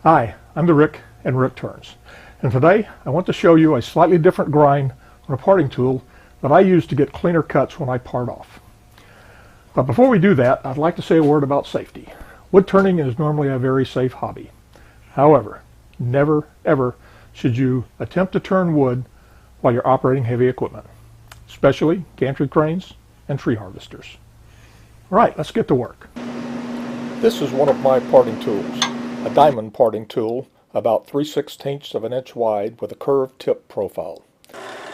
Hi, I'm the Rick and Rick Turns, and today I want to show you a slightly different grind on a parting tool that I use to get cleaner cuts when I part off. But before we do that, I'd like to say a word about safety. Wood turning is normally a very safe hobby. However, never ever should you attempt to turn wood while you're operating heavy equipment, especially gantry cranes and tree harvesters. All right, let's get to work. This is one of my parting tools, a diamond parting tool about 3/16 of an inch wide with a curved tip profile.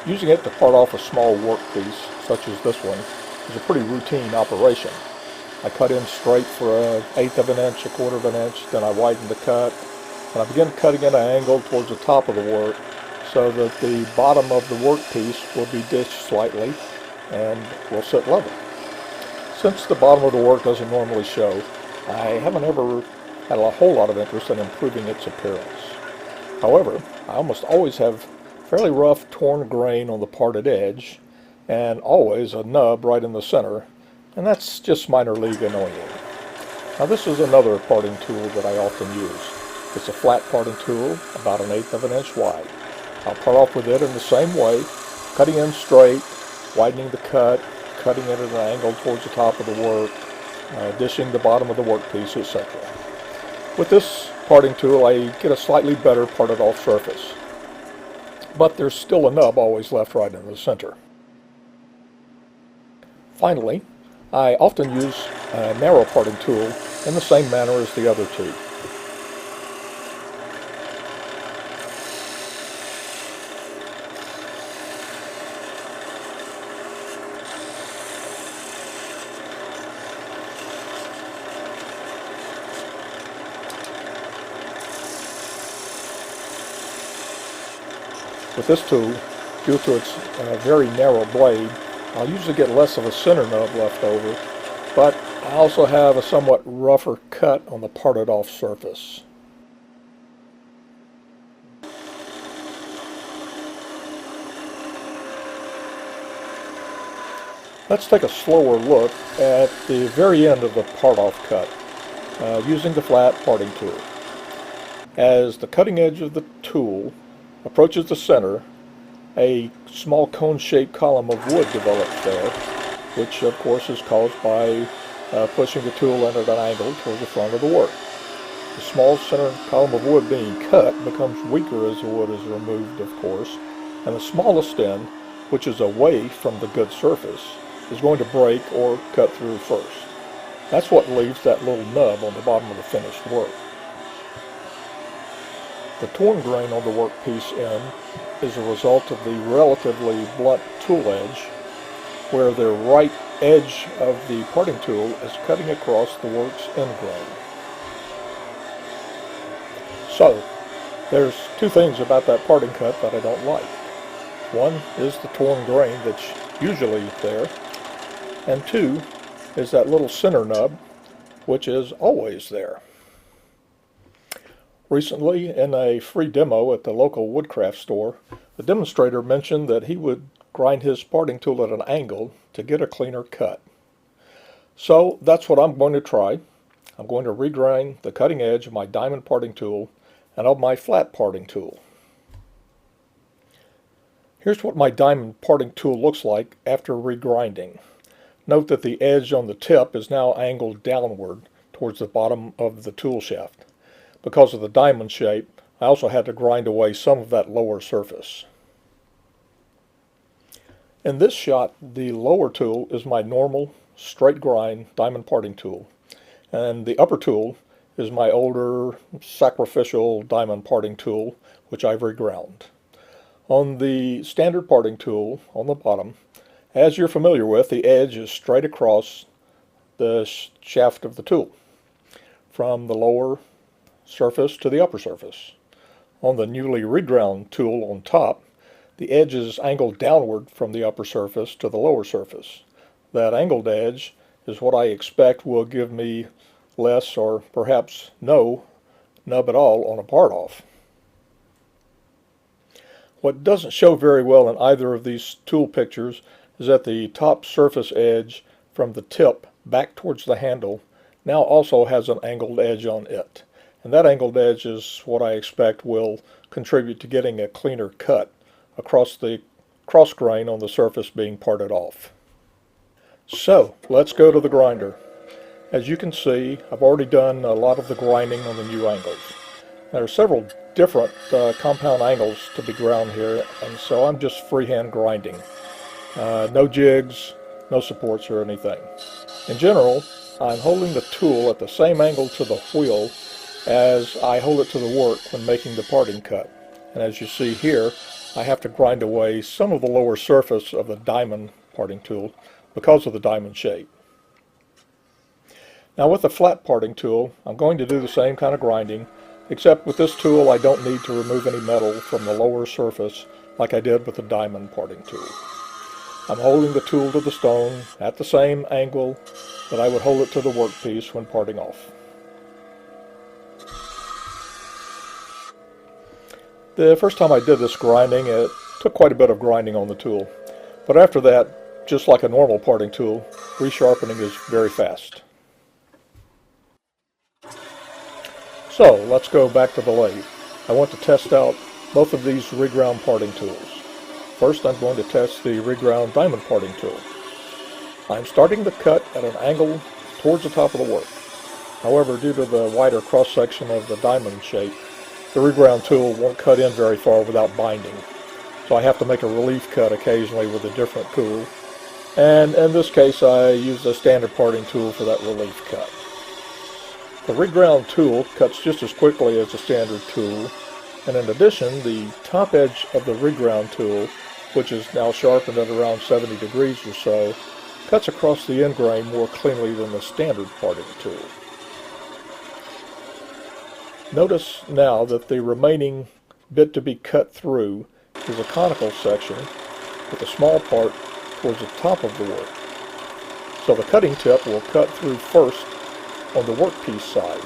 Using it to part off a small workpiece, such as this one, is a pretty routine operation. I cut in straight for an eighth of an inch, a quarter of an inch, then I widen the cut, and I begin cutting at an angle towards the top of the work so that the bottom of the workpiece will be ditched slightly and will sit level. Since the bottom of the work doesn't normally show, I haven't ever had a whole lot of interest in improving its appearance. However, I almost always have fairly rough torn grain on the parted edge and always a nub right in the center, and that's just minor league annoying. Now this is another parting tool that I often use. It's a flat parting tool about an eighth of an inch wide. I'll part off with it in the same way, cutting in straight, widening the cut, cutting it at an angle towards the top of the work, dishing the bottom of the workpiece, etc. With this parting tool, I get a slightly better parted off surface, but there's still a nub always left right in the center. Finally, I often use a narrow parting tool in the same manner as the other two. With this tool, due to its very narrow blade, I'll usually get less of a center nub left over, but I also have a somewhat rougher cut on the parted off surface. Let's take a slower look at the very end of the part off cut using the flat parting tool. As the cutting edge of the tool approaches the center, a small cone-shaped column of wood develops there, which of course is caused by pushing the tool in at an angle toward the front of the work. The small center column of wood being cut becomes weaker as the wood is removed, of course, and the smallest end, which is away from the good surface, is going to break or cut through first. That's what leaves that little nub on the bottom of the finished work. The torn grain on the workpiece end is a result of the relatively blunt tool edge, where the right edge of the parting tool is cutting across the work's end grain. So, there's two things about that parting cut that I don't like. One is the torn grain that's usually there, and two is that little center nub, which is always there. Recently, in a free demo at the local woodcraft store, the demonstrator mentioned that he would grind his parting tool at an angle to get a cleaner cut. So that's what I'm going to try. I'm going to regrind the cutting edge of my diamond parting tool and of my flat parting tool. Here's what my diamond parting tool looks like after regrinding. Note that the edge on the tip is now angled downward towards the bottom of the tool shaft. Because of the diamond shape, I also had to grind away some of that lower surface. In this shot, the lower tool is my normal straight grind diamond parting tool, and the upper tool is my older sacrificial diamond parting tool, which I've reground. On the standard parting tool on the bottom, as you're familiar with, the edge is straight across the shaft of the tool from the lower surface to the upper surface. On the newly reground tool on top, the edge is angled downward from the upper surface to the lower surface. That angled edge is what I expect will give me less or perhaps no nub at all on a part off. What doesn't show very well in either of these tool pictures is that the top surface edge from the tip back towards the handle now also has an angled edge on it. and that angled edge is what I expect will contribute to getting a cleaner cut across the cross grain on the surface being parted off. So let's go to the grinder. As you can see, I've already done a lot of the grinding on the new angles. There are several different compound angles to be ground here, and so I'm just freehand grinding. No jigs, no supports or anything. In general, I'm holding the tool at the same angle to the wheel as I hold it to the work when making the parting cut. And as you see here, I have to grind away some of the lower surface of the diamond parting tool because of the diamond shape. Now with the flat parting tool, I'm going to do the same kind of grinding, except with this tool I don't need to remove any metal from the lower surface like I did with the diamond parting tool. I'm holding the tool to the stone at the same angle that I would hold it to the workpiece when parting off. The first time I did this grinding, it took quite a bit of grinding on the tool, but after that, just like a normal parting tool, resharpening is very fast. So let's go back to the lathe. I want to test out both of these reground parting tools. First, I'm going to test the reground diamond parting tool. I'm starting the cut at an angle towards the top of the work. However, due to the wider cross-section of the diamond shape, the reground tool won't cut in very far without binding. So I have to make a relief cut occasionally with a different tool. And in this case, I use a standard parting tool for that relief cut. The reground tool cuts just as quickly as a standard tool, and in addition, the top edge of the reground tool, which is now sharpened at around 70 degrees or so, cuts across the end grain more cleanly than the standard parting tool. Notice now that the remaining bit to be cut through is a conical section with a small part towards the top of the work. So the cutting tip will cut through first on the workpiece side,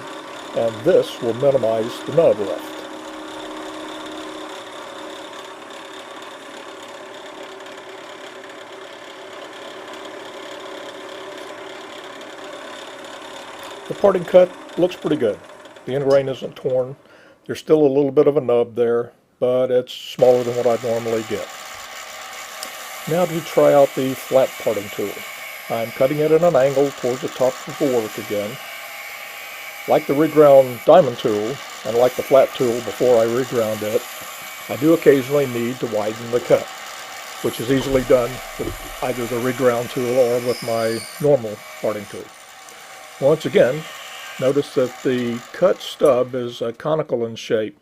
and this will minimize the nub left. The parting cut looks pretty good. The end grain isn't torn. There's still a little bit of a nub there, but it's smaller than what I'd normally get. Now to try out the flat parting tool. I'm cutting it at an angle towards the top of the work again. Like the reground diamond tool, and like the flat tool before I reground it, I do occasionally need to widen the cut, which is easily done with either the reground tool or with my normal parting tool. Once again, notice that the cut stub is conical in shape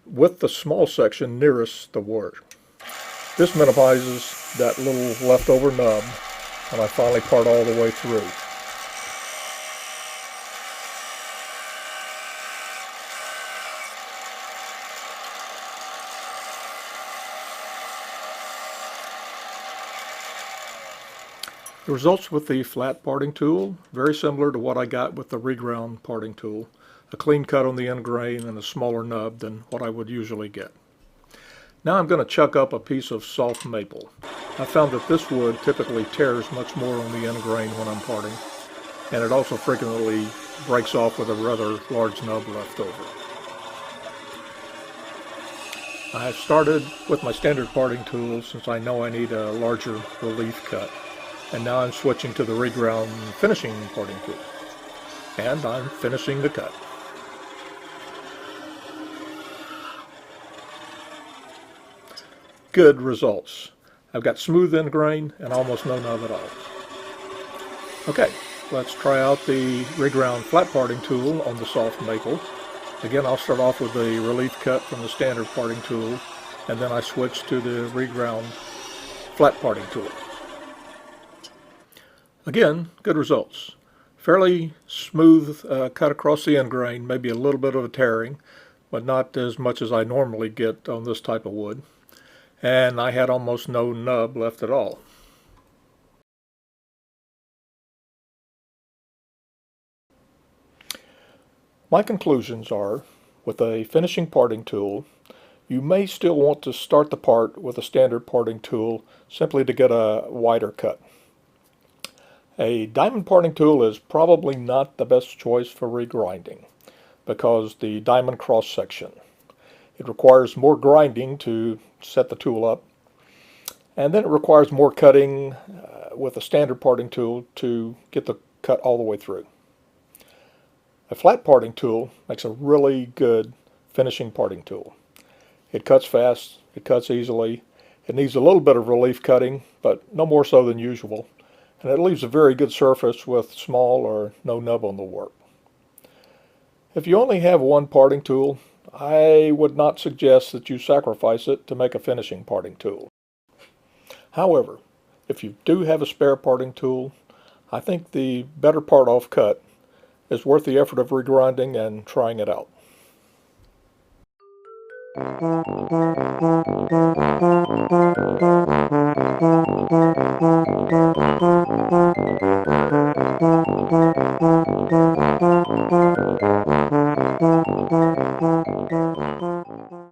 with the small section nearest the work. This minimizes that little leftover nub when I finally part all the way through. The results with the flat parting tool, very similar to what I got with the reground parting tool. A clean cut on the end grain and a smaller nub than what I would usually get. Now I'm going to chuck up a piece of soft maple. I found that this wood typically tears much more on the end grain when I'm parting, and it also frequently breaks off with a rather large nub left over. I started with my standard parting tool since I know I need a larger relief cut. And now I'm switching to the reground finishing parting tool. And I'm finishing the cut. Good results. I've got smooth end grain and almost no nub at all. Okay, let's try out the reground flat parting tool on the soft maple. Again, I'll start off with the relief cut from the standard parting tool, and then I switch to the reground flat parting tool. Again, good results. Fairly smooth cut across the end grain, maybe a little bit of a tearing, but not as much as I normally get on this type of wood. And I had almost no nub left at all. My conclusions are, with a finishing parting tool, you may still want to start the part with a standard parting tool simply to get a wider cut. A diamond parting tool is probably not the best choice for regrinding. because the diamond cross section. It requires more grinding to set the tool up, and then it requires more cutting with a standard parting tool to get the cut all the way through. A flat parting tool makes a really good finishing parting tool. It cuts fast, it cuts easily, it needs a little bit of relief cutting, but no more so than usual, and it leaves a very good surface with small or no nub on the warp. If you only have one parting tool, I would not suggest that you sacrifice it to make a finishing parting tool. However, if you do have a spare parting tool, I think the better part off cut is worth the effort of regrinding and trying it out.